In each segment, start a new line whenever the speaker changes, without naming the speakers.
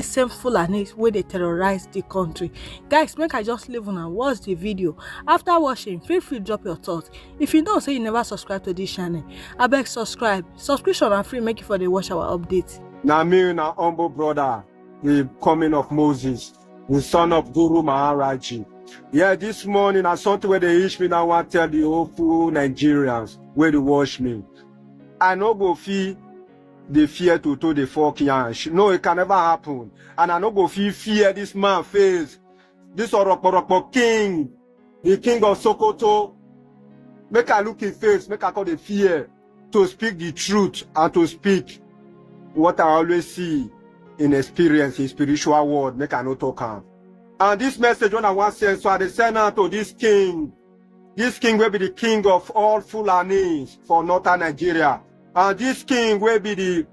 same Fulani where they terrorize the country. Guys, make I just leave and watch the video. After watching, feel free to drop your thoughts. If you don't say you never subscribe to this channel, I beg subscribe. Subscription and free, make you for the watch our updates.
Now me, na humble brother, the coming of Moses, the son of Guru Maharaji. Yeah, this morning I something where they reach me now. I want to tell the whole full Nigerians where they watch me. I no go feel the fear to the folk yansh. No, it can never happen. And I no go feel fear this man face. This Orokporokpo king, the king of Sokoto. Make I look in face, make I call the fear to speak the truth and to speak what I always see in experience, in spiritual world, make I no talk am. And this message when I want to send, so I send out to this king will be the king of all Fulanis for northern Nigeria. And this king will be the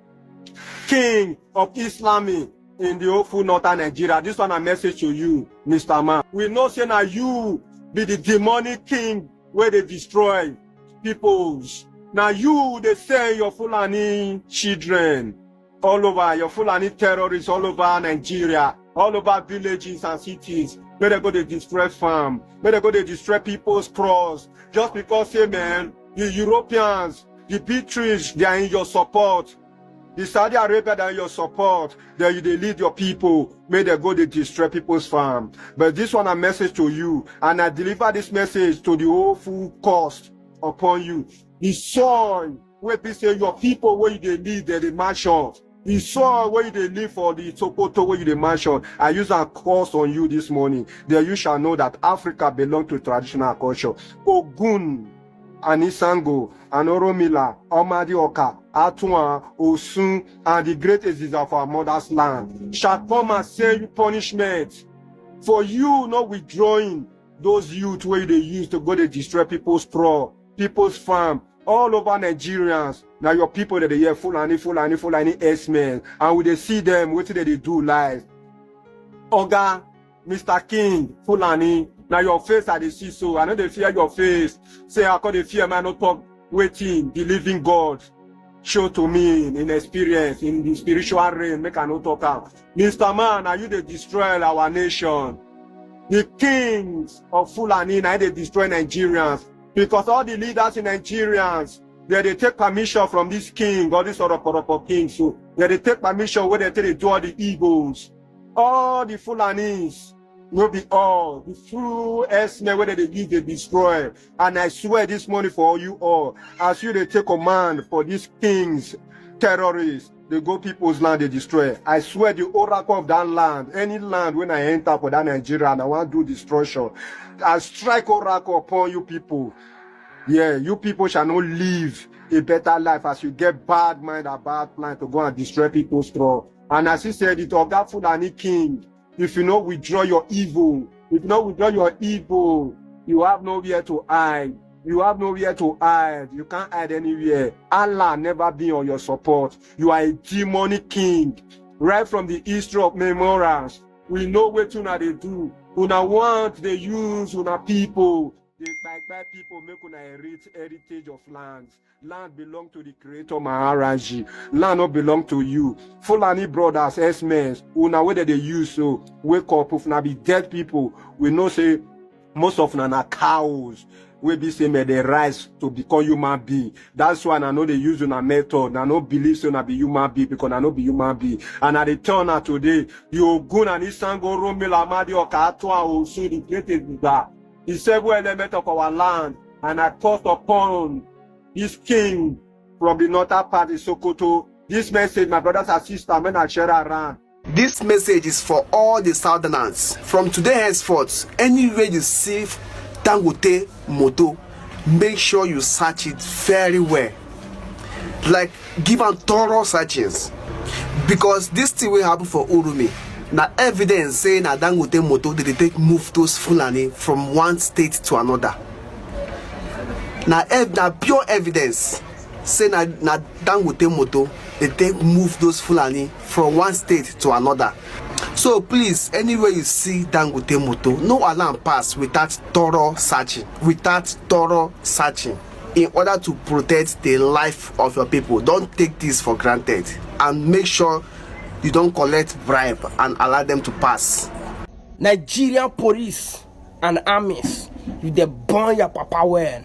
king of Islami in the whole northern Nigeria. This one a message to you, Mr. Man. We know say now you be the demonic king where they destroy peoples. Now you they say your Fulani children all over, your Fulani terrorists all over Nigeria, all over villages and cities. Where they go to destroy farm, where they go to destroy people's cross. Just because say man, the Europeans, the British, they are in your support. The Saudi Arabia, they are in your support. They lead your people. May they go to destroy people's farm. But this one a message to you. And I deliver this message to the whole full cost upon you. The soil where they say your people where they live, they mansion. The soil where they live for the Sokoto where they mansion. I use a course on you this morning. There you shall know that Africa belongs to traditional culture. Ogun, Anisango, Anoromila, Omadioka, Atuan, Osun, and the greatest of our mother's land shall come and save you punishment for you not withdrawing those youth where they use to go to destroy people's pro, people's farm, all over Nigerians. Now your people that they hear Fulani S-men, and when they see them, what do they do live? Oga, Mr. King, Fulani, now your face I they see so. I know they fear your face. Say I call the fear man not talk waiting, the living God. Show to me in experience, in the spiritual realm, make I not talk out. Mr. Man, are you they destroy our nation? The kings of Fulani, now they destroy Nigerians. Because all the leaders in Nigerians, they take permission from this king or this other king. So they take permission where they do all the evils. All the Fulanis will be all. The true S-men where they give, they destroy. And I swear this morning for you all, as you they take command for these kings, terrorists, they go people's land, they destroy. I swear the oracle of that land, any land when I enter for that Nigeria and I want to do destruction, I strike oracle upon you people. Yeah, you people shall not live a better life as you get bad mind and bad plan to go and destroy people's straw. And as he said it, of that Fulani king, if you not withdraw your evil, if you not withdraw your evil, you have nowhere to hide. You have nowhere to hide. You can't hide anywhere. Allah never be on your support. You are a demonic king. Right from the history of memorials, we know what they do. Una want they use una people. They by people make una heritage of lands. Land belong to the creator Maharaji. Land not belong to you. Fulani brothers, S-men, una whether they use so wake up if na be dead people. We know say most of them are cows. We be say may they rise to become human being. That's why I know they use una method. I know believe so na be human being because I know be human being. And at the turn out today, you Ogun and Isango Romila Madi Okatua also the greatest that the several element of our land. And I thought upon this king from the northern part of Sokoto. This message, my brothers and sisters, when I share around.
This message is for all the southerners. From today henceforth, anywhere you see Dangote moto, make sure you search it very well. Like give them thorough searchings. Because this thing will happen for Urumi. Now evidence saying that Dangote moto they take move those Fulani from one state to another. Now pure evidence saying that Dangote moto they take move those Fulani from one state to another. So please, anywhere you see Dangote moto, no alarm pass without thorough searching. In order to protect the life of your people. Don't take this for granted. And make sure you don't collect bribe and allow them to pass.
Nigerian police and armies, you dey burn your papa well.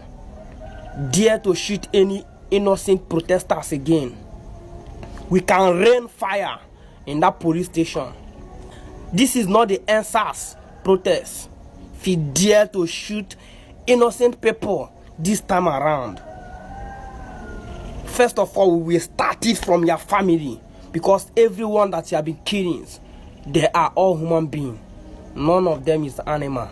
Dare to shoot any innocent protesters again. We can rain fire in that police station. This is not the answers protest. If you dare to shoot innocent people this time around, first of all, we will start it from your family, because everyone that you have been killing, they are all human beings. None of them is animal.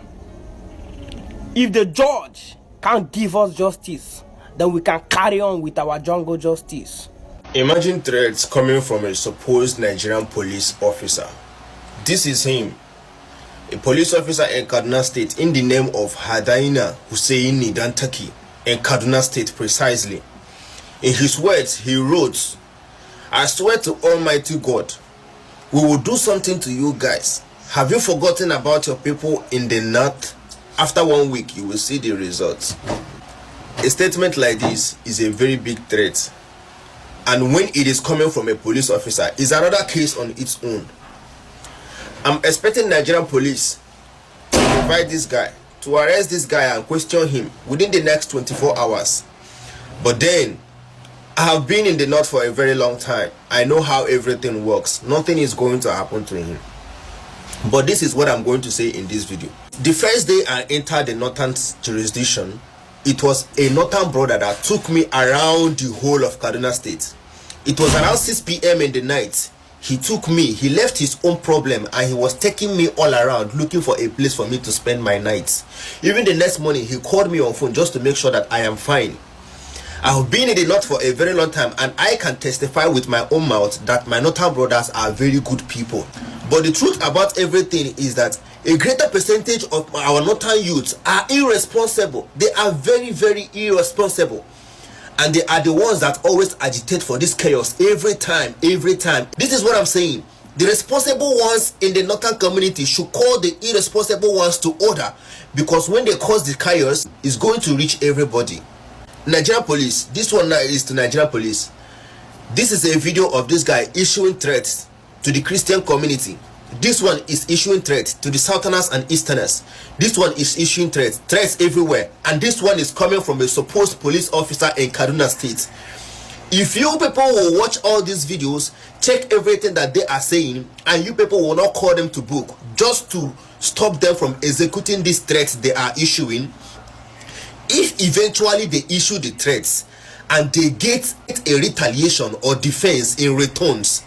If the judge can't give us justice, then we can carry on with our jungle justice.
Imagine threats coming from a supposed Nigerian police officer. This is him, a police officer in Kaduna State, in the name of Hadaina Husseini Dantaki, in Kaduna State precisely. In his words, he wrote, "I swear to Almighty God, we will do something to you guys. Have you forgotten about your people in the north? After 1 week, you will see the results." A statement like this is a very big threat, and when it is coming from a police officer, is another case on its own. I'm expecting Nigerian police to invite this guy, to arrest this guy and question him within the next 24 hours. But then, I have been in the north for a very long time. I know how everything works. Nothing is going to happen to him. But this is what I'm going to say in this video. The first day I entered the northern jurisdiction, it was a northern brother that took me around the whole of Kaduna State. It was around 6 p.m. in the night. He took me, he left his own problem, and he was taking me all around looking for a place for me to spend my nights. Even the next morning, he called me on phone just to make sure that I am fine. I have been in the north for a very long time, and I can testify with my own mouth that my northern brothers are very good people. But the truth about everything is that a greater percentage of our northern youths are irresponsible. They are very, very irresponsible. And they are the ones that always agitate for this chaos every time. This is what I'm saying. The responsible ones in the northern community should call the irresponsible ones to order, because when they cause the chaos, it's going to reach everybody. Nigerian police, this one now is to Nigerian police. This is a video of this guy issuing threats to the Christian community. This one is issuing threats to the Southerners and Easterners. This one is issuing threats everywhere. And this one is coming from a supposed police officer in Kaduna State. If you people will watch all these videos, check everything that they are saying, and you people will not call them to book just to stop them from executing these threats they are issuing. If eventually they issue the threats and they get a retaliation or defense in returns,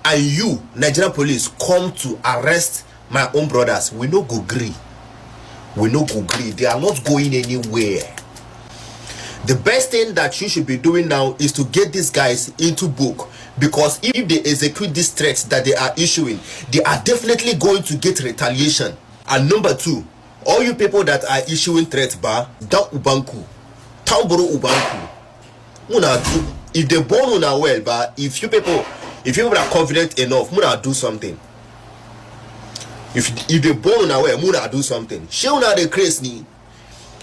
and you, Nigerian police, come to arrest my own brothers, we no go gree. We no go gree. They are not going anywhere. The best thing that you should be doing now is to get these guys into book, because if they execute these threats that they are issuing, they are definitely going to get retaliation. And number two, all you people that are issuing threats, down ubanku, tamboro ubanku, if they born una well, if you people are confident enough, muna do something. If they born una well, muna do something. She una the crazy.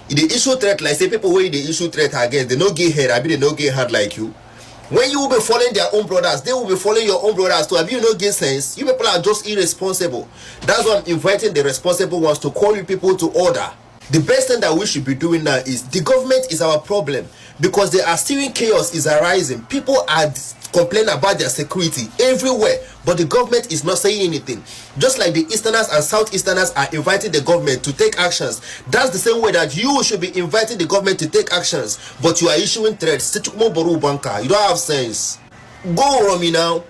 If they issue threat, like say people when they issue threat again, they no get head, I mean they no get hard like you. When you will be following their own brothers, they will be following your own brothers too. Have you no get sense? You people are just irresponsible. That's why I'm inviting the responsible ones to call you people to order. The best thing that we should be doing now is, the government is our problem, because they are steering chaos is arising. People are complaining about their security everywhere, but the government is not saying anything. Just like the Easterners and Southeasterners are inviting the government to take actions, that's the same way that you should be inviting the government to take actions, but you are issuing threats. You don't have sense. Go Romy now.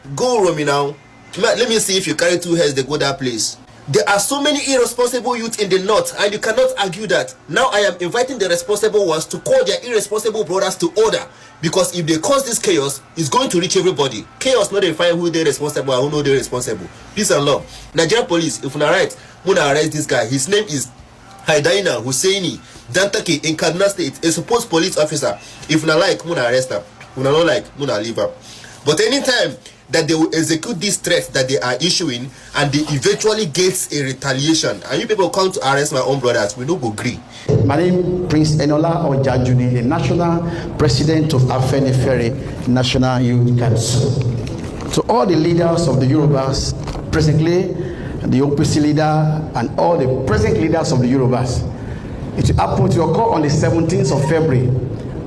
Let me see if you carry 2 heads, they go that place. There are so many irresponsible youth in the north, and you cannot argue that. Now I am inviting the responsible ones to call their irresponsible brothers to order, because if they cause this chaos, it's going to reach everybody. Chaos not define who they're responsible and who know they're responsible. Peace and love. Nigerian police, if you are right, muna arrest this guy. His name is Hadaina Husseini Dantaki in Kaduna State, a supposed police officer. If you like, muna arrest him. Muna not like, muna leave him. But anytime that they will execute these threats that they are issuing, and they eventually get a retaliation, and you people come to arrest my own brothers, we no go agree.
My name is Prince Enola Ojajuni, the National President of Afenifere National Youth Council. To all the leaders of the Yorubas, presently the OPC leader and all the present leaders of the Yorubas, it happened to occur on the 17th of February.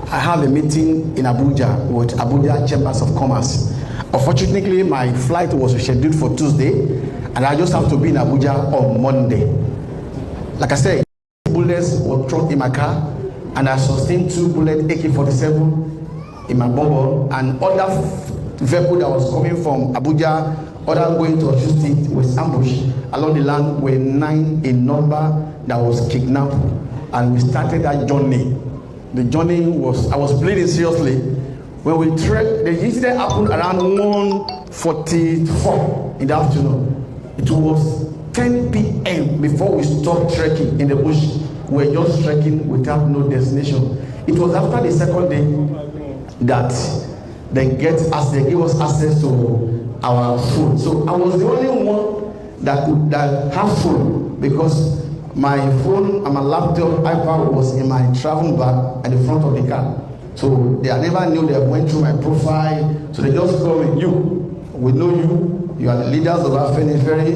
I have a meeting in Abuja with Abuja Chambers of Commerce. Unfortunately, my flight was scheduled for Tuesday, and I just have to be in Abuja on Monday. Like I said, bullets were thrown in my car, and I sustained 2 bullets AK-47 in my bubble, and other vehicle that was coming from Abuja, other going to Osun State was ambushed along the land were 9 in number that was kidnapped, and we started that journey. The journey was, I was bleeding seriously. When we trekked, the incident happened around 1:44 in the afternoon. It was 10 p.m. before we stopped trekking in the bush. We were just trekking without no destination. It was after the second day that they gave us access to our food. So I was the only one that have food, because my phone and my laptop iPad was in my travel bag at the front of the car. So they never knew they went through my profile. So they just told me, we know you are the leaders of our Ferry.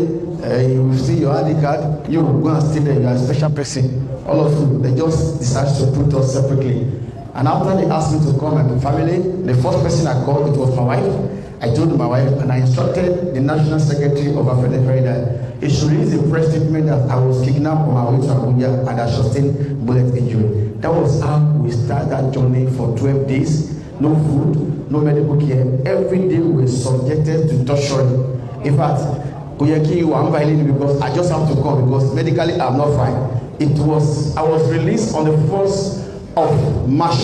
You see your ID card, you go and stay there, you are a special person. All of you, they just decided to put us separately. And after they asked me to come and the family, the first person I called, it was my wife. I told my wife and I instructed the National Secretary of Afenifere that it should release a press statement that I was kidnapped on my way to Abuja and I sustained bullet injury. That was how we started that journey for 12 days. No food, no medical care. Every day we were subjected to torture. In fact, I'm violating because I just have to come because medically I'm not fine. I was released on the 1st of March.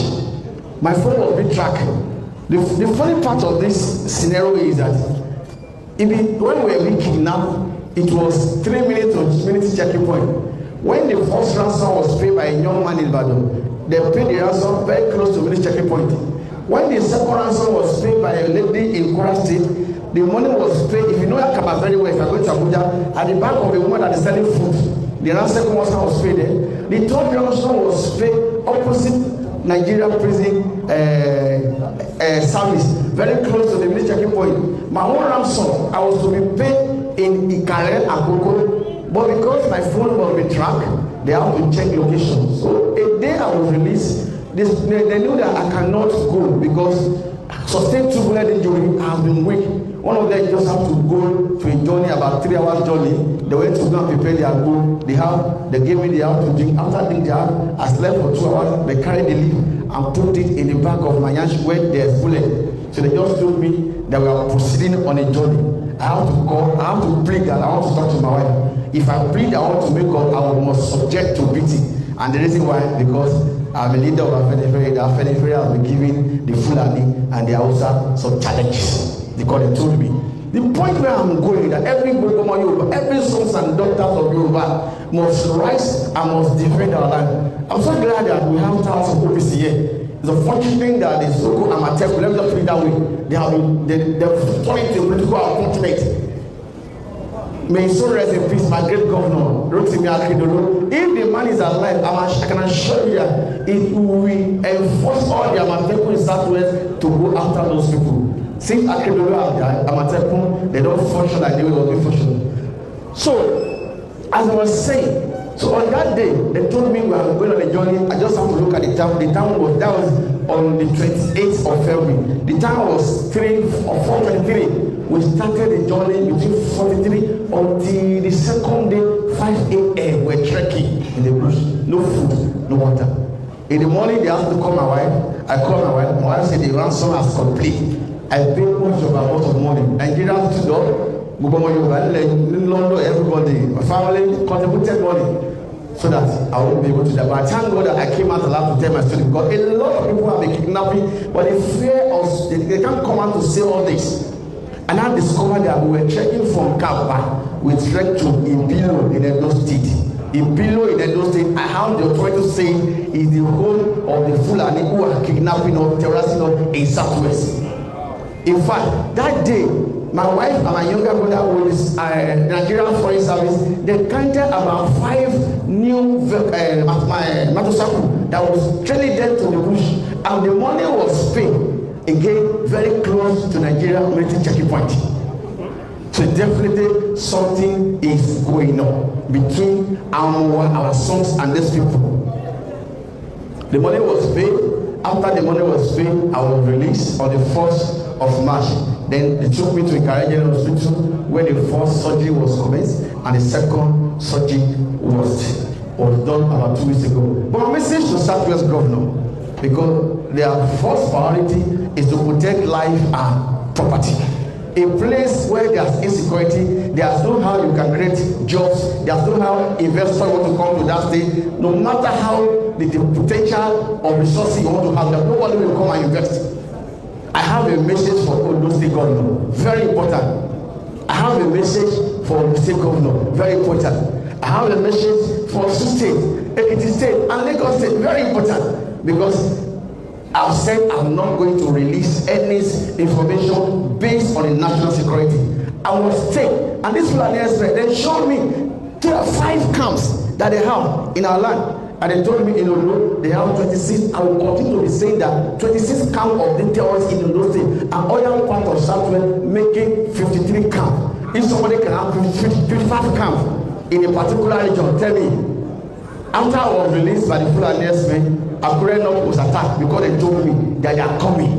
My phone was being tracked. The funny part of this scenario is that when we were being kidnapped, it was 3 minutes or minutes checking point. When the first ransom was paid by a young man in Ibadan, they paid the ransom very close to minutes checking point. When the second ransom was paid by a lady in Kwara State, the money was paid. If you know Akaba very well, if I go to Abuja, at the back of a woman that is selling food, the second ransom was paid there. The third ransom was paid opposite Nigeria prison service, very close to the village checking point. My own ransom, I was to be paid in Ikare and Koko, but because my phone was being tracked, they have to check location. So a day I was released, they knew that I cannot go because sustained 2 bullet injury, I have been weak. One of them just have to go to a journey, about 3 hours journey. They went to go and prepare their goal. They gave me the house to drink. After drinking the house, I slept for 2 hours. They carried the leaf and put it in the back of my yansh where there's bullet. So they just told me that we are proceeding on a journey. I have to call, I have to plead that I want to talk to my wife. If I plead I want to make up, I must subject to beating. And the reason why, because I'm a leader of Afenifere. The Afenifere has been giving the Fulani and the Hausa some challenges. Because they told me. The point where I'm going that every Yoruba, every sons and daughters of Yoruba must rise and must defend our land. I'm so glad that we have thousands of OPC here. It's a fortunate thing that the so-called amateur, let me just put it that way, they've turned into a political appointment. May his soul rest in peace, my great governor, Rotimi Akeredolu. If the man is alive, I can assure you that it will enforce all the amateur in Southwest to go after those people. Since Akeredolu have amateur, they don't function like they will be functioning. So, as I was saying, so on that day, they told me we are going on a journey. I just have to look at the time. The time was, that was on the 28th of February. The time was 3 or 4:23. We started the journey between 43 until the second day, 5 a.m. We're trekking in the bush. No food, no water. In the morning, they asked to call my wife. I called my wife. My wife said the ransom has complete. I paid much of a lot of money. Nigerians stood up. London, everybody, my family contributed money so that I won't be able to die. But I thank God that I came out alive to tell my story, because a lot of people have been kidnapping, but they fear us. They can't come out to say all this. And I discovered that we were trekking from Kaba, we trekked to Impilo in Edo State. Impilo in Edo State, I have the authority to say is the home of the Fulani who are kidnapping or terrorizing us in Southwest. In fact, that day, my wife and my younger brother with Nigerian Foreign Service, they counted about 5 new motorcycles that was trailing them to the bush, and the money was paid. again, very close to Nigeria military checking point. So definitely something is going on between our sons and these people. The money was paid. After the money was paid, I was released on the 1st of March. Then they took me to Ikare General Hospital where the first surgery was commenced and the second surgery was done about 2 weeks ago. But my message to Southwest Governor, because their first priority is to protect life and property. A place where there's insecurity, there's no how you can create jobs, there's no how investors want to come to that state, no matter how the potential of resources you want to have, that nobody will come and invest. I have a message for Ondo State Governor, very important. I have a message for the State Governor, very important. I have a message for Osun State, Ekiti State, and Lagos State, very important, because I've said I'm not going to release any information based on the national security. I was taken, and this Fulani expert, they showed me there are 5 camps that they have in our land. And they told me in Ondo, they have 26. I will continue to be saying that 26 camps of the terrorists in Ondo State and other part of Southwest making 53 camps. If somebody can have 55 camps in a particular region, tell me. After I was released by the Fulani expert, Akure North was attacked because they told me that they are coming.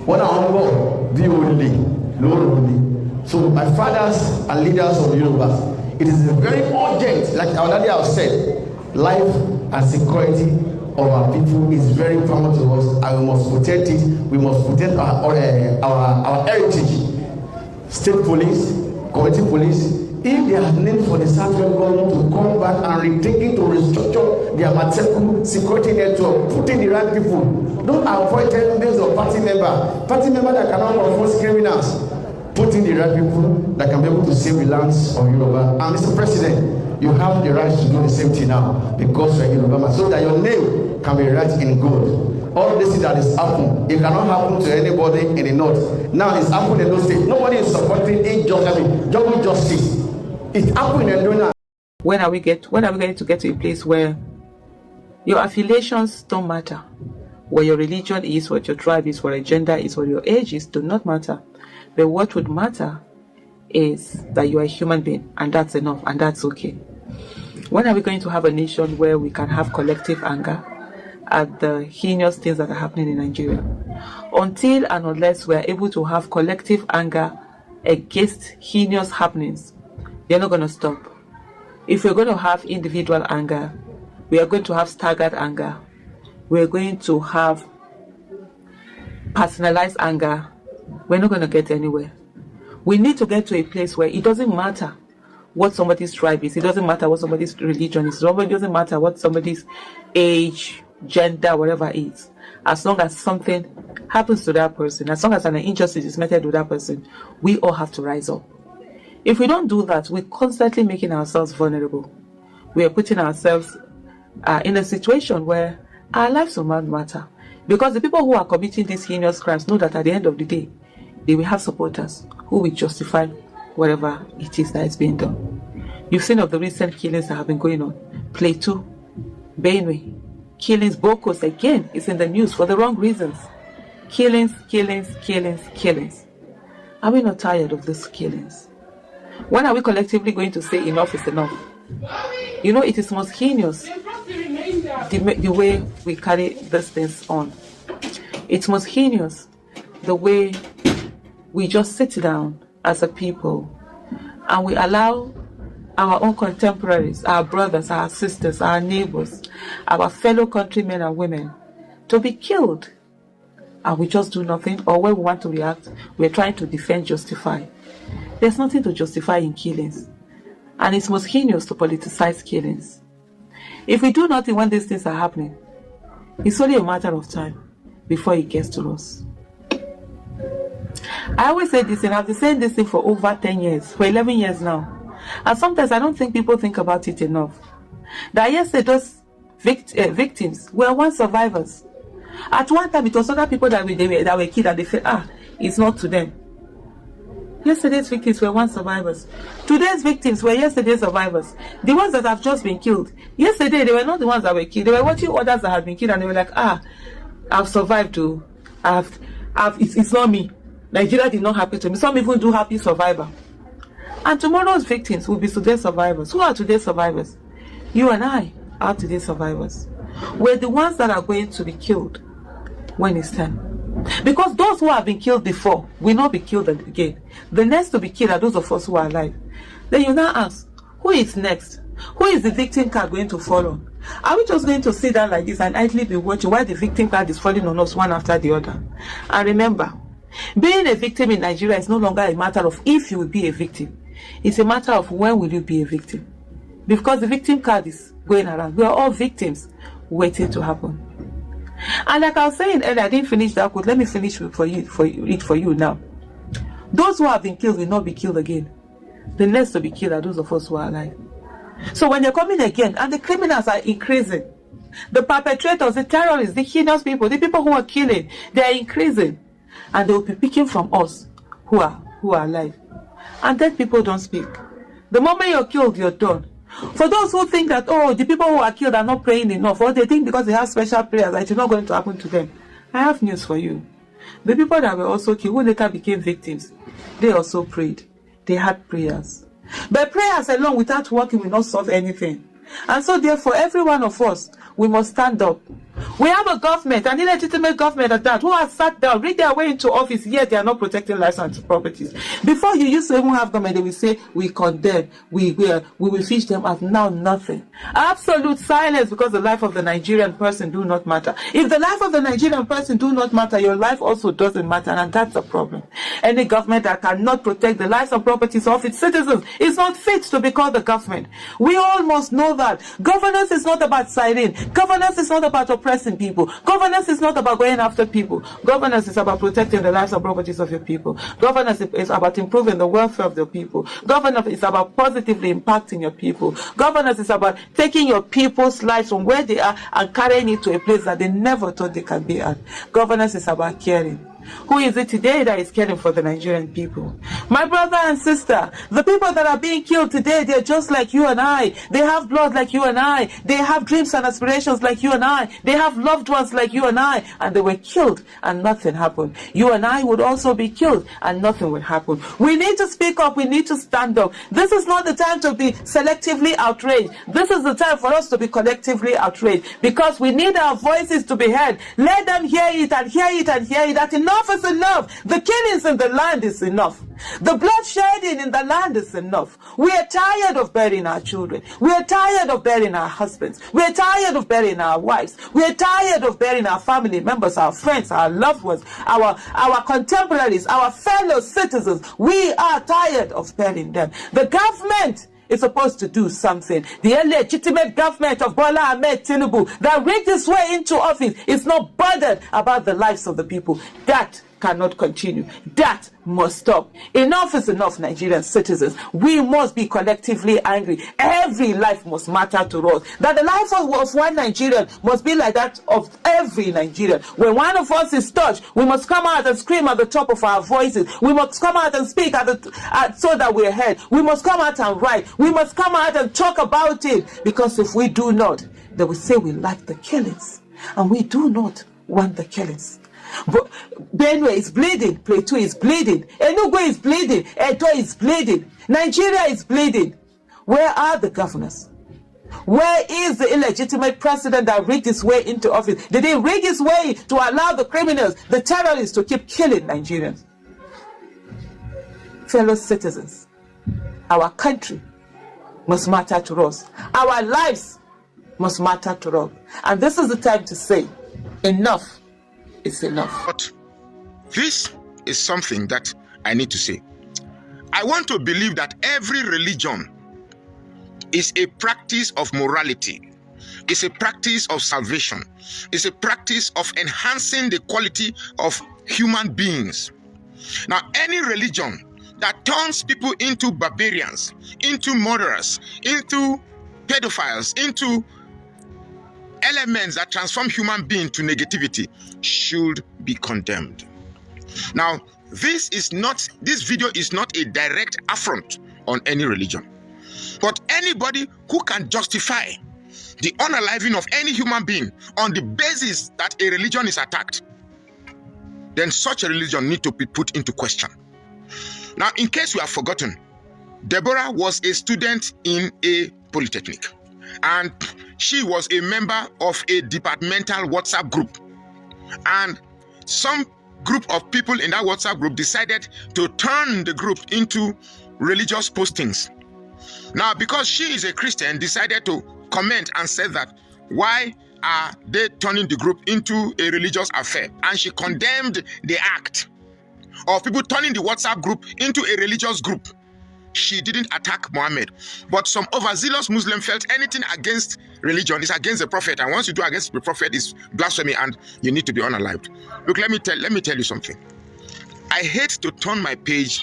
When I am born, be only, Lord only. So my fathers and leaders of the Yoruba, it is very urgent, like our daddy have said, life and security of our people is very paramount to us, and we must protect it. We must protect our heritage. State police, community police, if they have need for the Southwest government to come back and retake it to restructure their Mateku security network, putting the right people. Don't appoint them based on party member that cannot enforce criminals. Putting the right people that can be able to save the lands of Yoruba. And Mr. President, you have the right to do the same thing now because you're Yoruba, so that your name can be right in good. All this that is happening, it cannot happen to anybody in the north. Now it's happening in those states. Nobody is supporting double justice. It's happening in Luna.
When are we going to get to a place where your affiliations don't matter? What your religion is, what your tribe is, what your gender is, what your age is, do not matter. But what would matter is that you are a human being, and that's enough, and that's okay. When are we going to have a nation where we can have collective anger at the heinous things that are happening in Nigeria? Until and unless we are able to have collective anger against heinous happenings, they're not going to stop. If we're going to have individual anger, we are going to have staggered anger. We're going to have personalized anger. We're not going to get anywhere. We need to get to a place where it doesn't matter what somebody's tribe is. It doesn't matter what somebody's religion is. It doesn't matter what somebody's age, gender, whatever it is. As long as something happens to that person, as long as an injustice is meted with that person, we all have to rise up. If we don't do that, we're constantly making ourselves vulnerable. We are putting ourselves in a situation where our lives will not matter. Because the people who are committing these heinous crimes know that at the end of the day, they will have supporters who will justify whatever it is that is being done. You've seen of the recent killings that have been going on. Plateau, Benue, killings, Bokos again is in the news for the wrong reasons. Killings. Are we not tired of these killings? When are we collectively going to say enough is enough? You know, it is most heinous the way we carry these things on. It's most heinous the way we just sit down as a people and we allow our own contemporaries, our brothers, our sisters, our neighbors, our fellow countrymen and women to be killed, and we just do nothing. Or when we want to react, we're trying to defend, justify. There's nothing to justify in killings, and it's most heinous to politicize killings. If we do nothing when these things are happening, it's only a matter of time before it gets to us. I always say this, and I've been saying this thing for over 10 years, for 11 years now. And sometimes I don't think people think about it enough. That yesterday, those victims were once survivors. At one time, it was other people that were killed, and they felt, it's not to them. Yesterday's victims were once survivors. Today's victims were yesterday's survivors. The ones that have just been killed. Yesterday, they were not the ones that were killed. They were watching others that had been killed, and they were like, I've survived too. It's not me. Nigeria did not happen to me. Some even do happy survivor. And tomorrow's victims will be today's survivors. Who are today's survivors? You and I are today's survivors. We're the ones that are going to be killed when it's time. Because those who have been killed before will not be killed again. The next to be killed are those of us who are alive. Then you now ask, who is next? Who is the victim card going to fall on? Are we just going to sit down like this and idly be watching while the victim card is falling on us one after the other? And remember, being a victim in Nigeria is no longer a matter of if you will be a victim. It's a matter of when will you be a victim. Because the victim card is going around. We are all victims waiting to happen. And like I was saying earlier, I didn't finish that quote. Let me finish it for you now. Those who have been killed will not be killed again. The next to be killed are those of us who are alive. So when they're coming again, and the criminals are increasing, the perpetrators, the terrorists, the heinous people, the people who are killing, they are increasing. And they will be picking from us who are alive. And dead people don't speak. The moment you're killed, you're done. For those who think that, oh, the people who are killed are not praying enough, or they think because they have special prayers that it's not going to happen to them, I have news for you. The people that were also killed, who later became victims, they also prayed. They had prayers. But prayers alone without working will not solve anything. And so therefore, every one of us, we must stand up. We have a government, an illegitimate government at that, who has sat down, read their way into office, yet they are not protecting lives and properties. Before you used to even have government, they will say, we condemn, we will fish them out. Now nothing. Absolute silence, because the life of the Nigerian person do not matter. If the life of the Nigerian person do not matter, your life also doesn't matter, and that's a problem. Any government that cannot protect the lives and properties of its citizens is not fit to be called the government. We all must know that. Governance is not about siren. Governance is not about oppressing people. Governance is not about going after people. Governance is about protecting the lives and properties of your people. Governance is about improving the welfare of the people. Governance is about positively impacting your people. Governance is about taking your people's lives from where they are and carrying it to a place that they never thought they can be at. Governance is about caring. Who is it today that is caring for the Nigerian people? My brother and sister, the people that are being killed today, they're just like you and I. They have blood like you and I. They have dreams and aspirations like you and I. They have loved ones like you and I. And they were killed and nothing happened. You and I would also be killed and nothing would happen. We need to speak up. We need to stand up. This is not the time to be selectively outraged. This is the time for us to be collectively outraged, because we need our voices to be heard. Let them hear it and hear it and hear it. That enough is enough. The killings in the land is enough. The bloodshedding in the land is enough. We are tired of burying our children. We are tired of burying our husbands. We are tired of burying our wives. We are tired of burying our family members, our friends, our loved ones, our contemporaries, our fellow citizens. We are tired of burying them. The government is supposed to do something. The illegitimate government of Bola Ahmed Tinubu that rigged its way into office is not bothered about the lives of the people. That cannot continue. That must stop. Enough is enough, Nigerian citizens. We must be collectively angry. Every life must matter to us. That the life of one Nigerian must be like that of every Nigerian. When one of us is touched, we must come out and scream at the top of our voices. We must come out and speak so that we're heard. We must come out and write. We must come out and talk about it. Because if we do not, they will say we like the killings. And we do not want the killings. But Benue is bleeding, Plateau is bleeding, Enugu is bleeding, Edo is bleeding, Nigeria is bleeding. Where are the governors? Where is the illegitimate president that rigged his way into office? Did he rig his way to allow the criminals, the terrorists, to keep killing Nigerians? Fellow citizens, our country must matter to us. Our lives must matter to us. And this is the time to say, enough. It's enough.
But this is something that I need to say. I want to believe that every religion is a practice of morality. It's a practice of salvation. It's a practice of enhancing the quality of human beings. Now, any religion that turns people into barbarians, into murderers, into pedophiles, into elements that transform human beings to negativity should be condemned. Now, this video is not a direct affront on any religion, but anybody who can justify the unaliving of any human being on the basis that a religion is attacked then such a religion need to be put into question. Now, in case you have forgotten, Deborah was a student in a polytechnic, and she was a member of a departmental WhatsApp group. And some group of people in that WhatsApp group decided to turn the group into religious postings. Now, because she is a Christian, decided to comment and said that, why are they turning the group into a religious affair? And she condemned the act of people turning the WhatsApp group into a religious group. She didn't attack Muhammad, but some overzealous Muslim felt anything against religion is against the prophet, and once you do against the prophet is blasphemy, and you need to be unalived. Look, let me tell you something. I hate to turn my page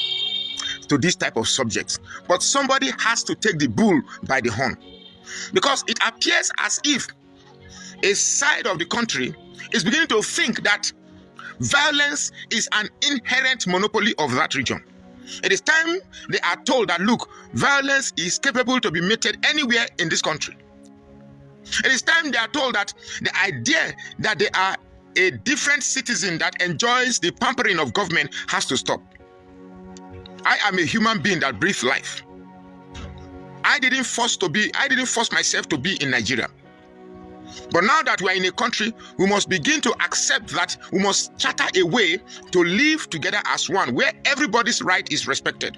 to this type of subjects, but somebody has to take the bull by the horn, because it appears as if a side of the country is beginning to think that violence is an inherent monopoly of that region. It is time they are told that, look, violence is capable to be meted anywhere in this country. It is time they are told that the idea that they are a different citizen that enjoys the pampering of government has to stop. I am a human being that breathes life. I didn't force myself to be in Nigeria. But now that we are in a country, we must begin to accept that we must charter a way to live together as one, where everybody's right is respected.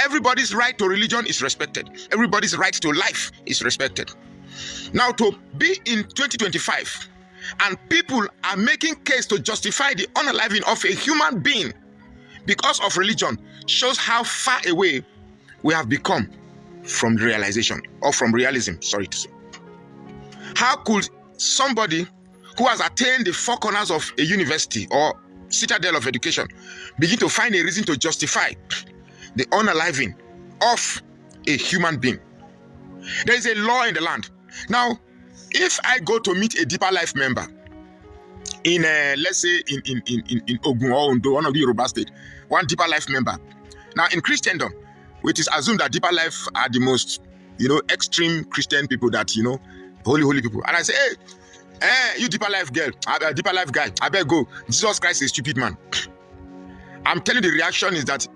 Everybody's right to religion is respected. Everybody's right to life is respected. Now, to be in 2025, and people are making case to justify the unaliving of a human being because of religion, shows how far away we have become from realization, or from realism, sorry to say. How could somebody who has attained the four corners of a university or citadel of education begin to find a reason to justify the unaliving of a human being? There is a law in the land. Now, if I go to meet a Deeper Life member in, let's say, in Ogun or Ondo, one of the Yoruba state, one Deeper Life member. Now, in Christendom, it is assumed that Deeper Life are the most, extreme Christian people that, holy people. And I say, hey, you Deeper Life girl, Deeper Life guy, I better go. Jesus Christ is a stupid man. I'm telling you, the reaction is that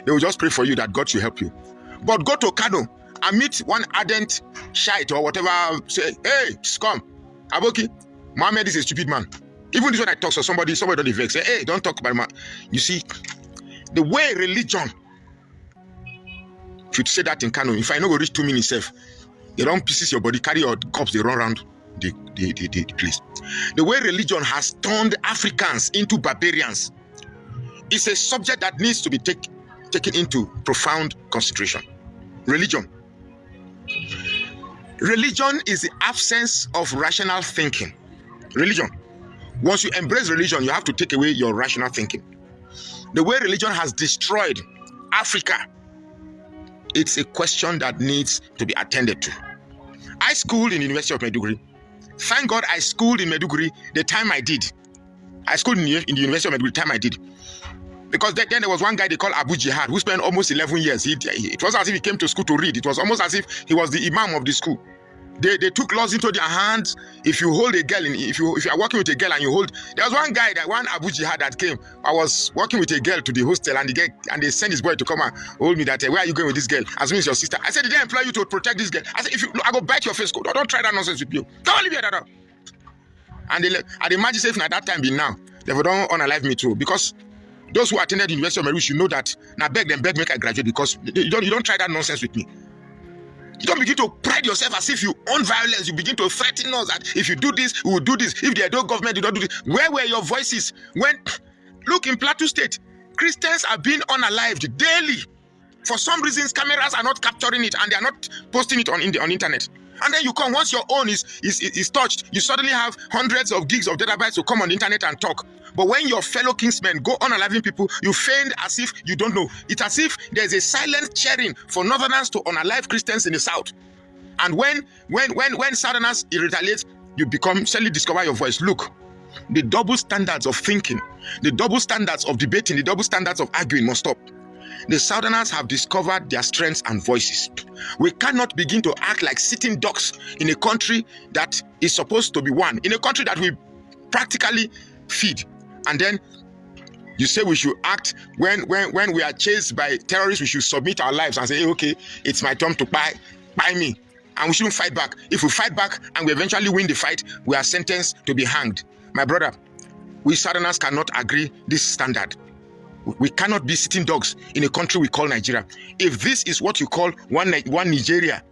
they will just pray for you that God should help you. But go to Kano and meet one ardent shite or whatever, say, hey, come, Aboki, Muhammad is a stupid man. Even this when I talk, so somebody don't vex, say, hey, don't talk about man. You see, the way religion, if you say that in Kano, if I know go reach 2 minutes safe, they don't pieces your body, carry your cups, they run around the place. The way religion has turned Africans into barbarians is a subject that needs to be taken into profound consideration. Religion is the absence of rational thinking. Religion. Once you embrace religion, you have to take away your rational thinking. The way religion has destroyed Africa, it's a question that needs to be attended to. I schooled in the University of Maiduguri. Thank God I schooled in Maiduguri the time I did. I schooled in the University of Maiduguri the time I did. Because then there was one guy they call Abu Jihad who spent almost 11 years. It was as if he came to school to read. It was almost as if he was the imam of the school. They took laws into their hands. If you hold a girl, if you are working with a girl and you hold, there was one Abu Jihad that came. I was working with a girl to the hostel, and they sent his boy to come and hold me that, where are you going with this girl? As means your sister. I said, did they employ you to protect this girl? I said, I go bite your face. Don't try that nonsense with you. Don't leave me that out. And the magistrate at that time be now, they don't unalive me too, because those who attended the University of Maiduguri should know that now beg make I graduate, because you don't try that nonsense with me. You don't begin to pride yourself as if you own violence. You begin to threaten us that if you do this, we will do this. If there is no government, you don't do this. Where were your voices when, look, in Plateau State, Christians are being unalived daily. For some reasons, cameras are not capturing it and they are not posting it on internet. And then you come, once your own is touched, you suddenly have hundreds of gigs of databytes to come on the internet and talk. But when your fellow kinsmen go unaliving people, you feign as if you don't know. It's as if there's a silent cheering for northerners to unalive Christians in the south. And when southerners retaliate, you suddenly discover your voice. Look, the double standards of thinking, the double standards of debating, the double standards of arguing must stop. The southerners have discovered their strengths and voices. We cannot begin to act like sitting ducks in a country that is supposed to be one, in a country that we practically feed. And then You say we should act when we are chased by terrorists, we should submit our lives and say, hey, okay, it's my turn to buy me. And we shouldn't fight back. If we fight back and we eventually win the fight, we are sentenced to be hanged. My brother, we Southerners cannot agree this standard. We cannot be sitting dogs in a country we call Nigeria. If this is what you call one Nigeria,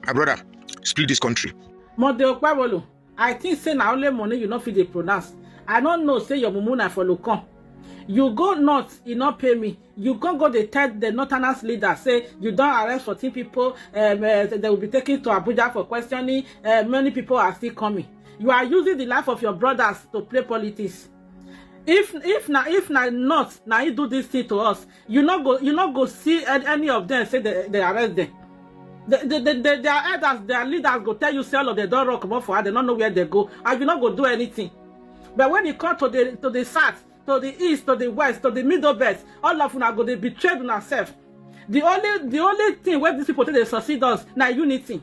my brother, split this country.
I think say na only money you not fit dey pronounce. I don't know say your mumuna for Lukon. You go north, you not pay me. You can't go dey tell the Northerners leader say you don't arrest 14 people. They will be taken to Abuja for questioning. Many people are still coming. You are using the life of your brothers to play politics. If not now you do this thing to us, you not go see any of them say they arrest them. Their elders, their leaders go tell you say all of them don't rock about for her, they don't know where they go, and you not go do anything. But when it comes to the south, to the east, to the west, to the middle belt, all of them are going to betray themselves. The only thing where these people think they succeed us now unity.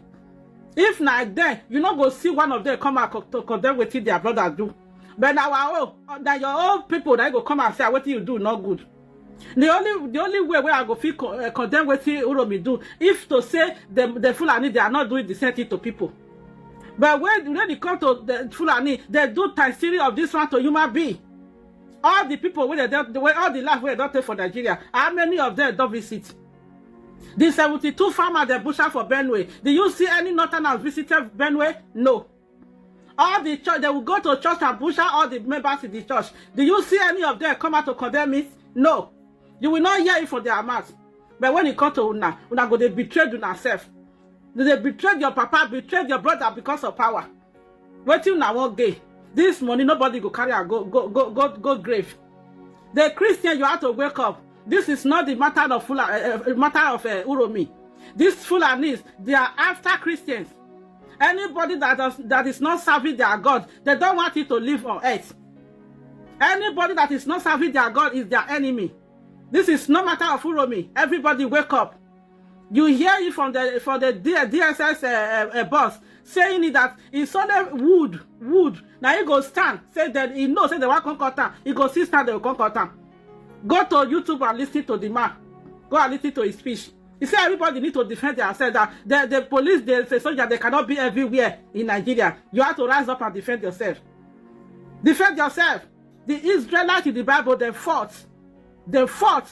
If not then you not go see one of them come out to condemn what their brothers do. But now your own people that go come and say what you do not good. The only way where I go feel condemn what Uromi do, if to say the Fulani they are not doing the same thing to people. But when it comes to the Fulani, they do time series of this one to human being. All the people all the life where they don't take for Nigeria, how many of them don't visit? The 72 farmers they bush out for Benue. Do you see any Northerners visited Benue? No. All the church, they will go to church and push out all the members in the church. Do you see any of them come out to condemn it? No. You will not hear it from their mouth. But when it comes to una go they betray yourself. They betrayed your papa, betrayed your brother because of power. What you now want gay? This money nobody go carry and go grave. The Christian, you have to wake up. This is not the matter of Uromi. These Fulanis, they are after Christians. Anybody that is not serving their God, they don't want it to live on earth. Anybody that is not serving their God is their enemy. This is no matter of Uromi. Everybody wake up. You hear it from the DSS boss saying it that it's only wood. Now he go stand. Say that he knows say they want to cut down. He go see stand they will cut down. Go to YouTube and listen to the man. Go and listen to his speech. He said everybody need to defend themselves. That the police, the soldiers, they cannot be everywhere in Nigeria. You have to rise up and defend yourself. Defend yourself. The Israelites in the Bible, they fought. They fought.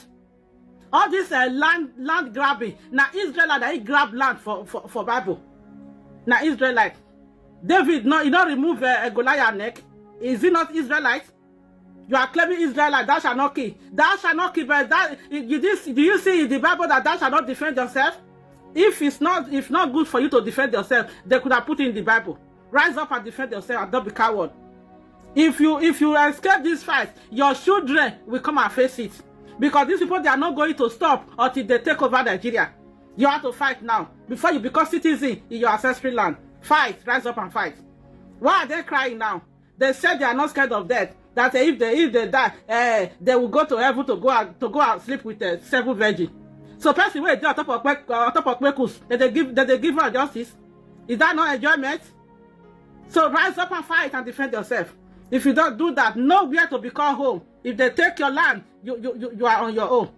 All this land grabbing. Now Israelite, they grab land for Bible. Now Israelite. David, no, he don't remove a Goliath neck. Is he not Israelite? You are claiming Israelite, thou shalt not kill. Thou shalt not kill, but do you see in the Bible that thou shalt not defend yourself? If it's not good for you to defend yourself, they could have put it in the Bible. Rise up and defend yourself and don't be coward. If you escape this fight, your children will come and face it. Because these people, they are not going to stop until they take over Nigeria. You have to fight now. Before you become citizen in your ancestral land. Fight, rise up and fight. Why are they crying now? They said they are not scared of death. That if they die, they will go to heaven to go and sleep with 7 virgins. So person where they on top of Kwekus, they give her justice. Is that not enjoyment? So rise up and fight and defend yourself. If you don't do that, nowhere to be called home. If they take your land, you are on your own.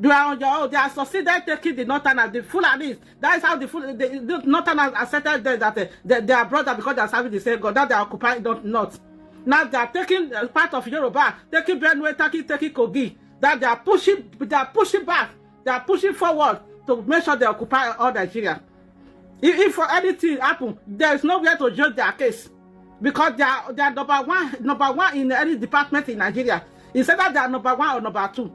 You are on your own. They are succeeded taking the Northerners, the Fulanis. That is how the Northerners accepted them that they are brother because they are serving the same God. That they are occupying North. Now they are taking part of Yoruba, taking Benue, taking Kogi. That they are pushing back. They are pushing forward to make sure they occupy all Nigeria. If for anything happen, there is nowhere to judge their case because they are number one in any department in Nigeria. It's either they are number 1 or number 2.